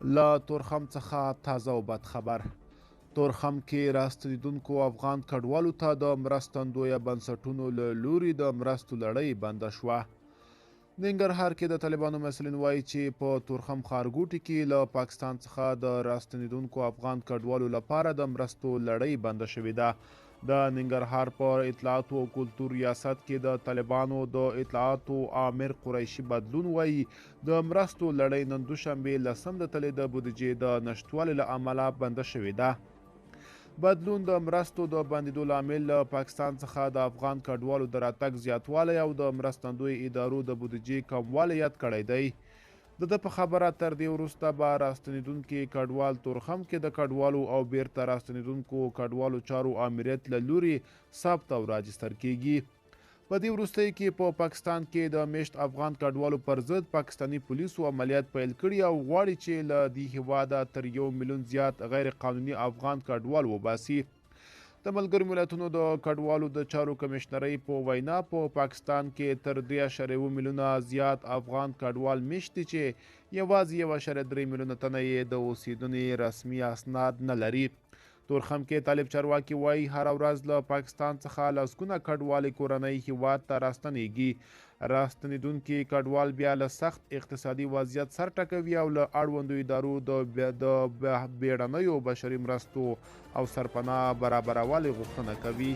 له تورخم څخه تازه او بد خبر. تورخم کې راستنېدونکو افغان کډوالو ته د مرستندویه بنسټونو له لوري د مرستو لړۍ بنده شوه. ننګرهار کې د طالبانو مسؤلین وایي چې په تورخم ښارګوټي کې له پاکستان څخه د راستنېدونکو افغان کډوالو لپاره د مرستو لړۍ بنده شوې ده. د ننګرهار په اطلاعاتو او کلتور ریاست کې د طالبانو د اطلاعاتو آمر قریشي بدلون وایي د مرستو لړۍ نن دوشنبې 10 د تلې د بودیجې د نشتوالي له امله بنده شوې ده. بدلون د مرستو د بندیدو لامل له پاکستان څخه د افغان کډوالو د راتګ زیاتوالی او د مرستندوی ادارو د بودیجې کموالی یاد کړی دی. د ده په خبره تر دې وروسته به راستنېدونکي کډوال تورخم کې د کډوالو او بیرته راستنېدونکو کډوالو چارو آمریت له لوري ثبت او راجستر کیږي. په دې وروستیو کې په پاکستان کې د میشت افغان کډوالو پر ضد پاکستاني پولیسو عملیات پیل کړي او غواړي چې له دې هیواده تر 1 میلیون زیات غیر قانوني افغان کډوال وباسي. د ملګرو ملتونو د کډوالو د چارو کمشنرۍ په وینا په پاکستان کې تر 3.7 میلیونه زیات افغان کډوال میشت دي چې یوازې 1.3 میلیونه تنه یې د اوسیدنې رسمي اسناد نه لري. تورخم کې طالب چارواکي وایي هره ورځ له پاکستان څخه لسګونه کډوالې کورنۍ هیواد ته راستنیږي. راستنېدونکي کډوال بیا له سخت اقتصادي وضعیت سر ټکوي او له اړوندو ادارو د بیړنیو بشري مرستو او سرپناه برابرولو غوښتنه کوي.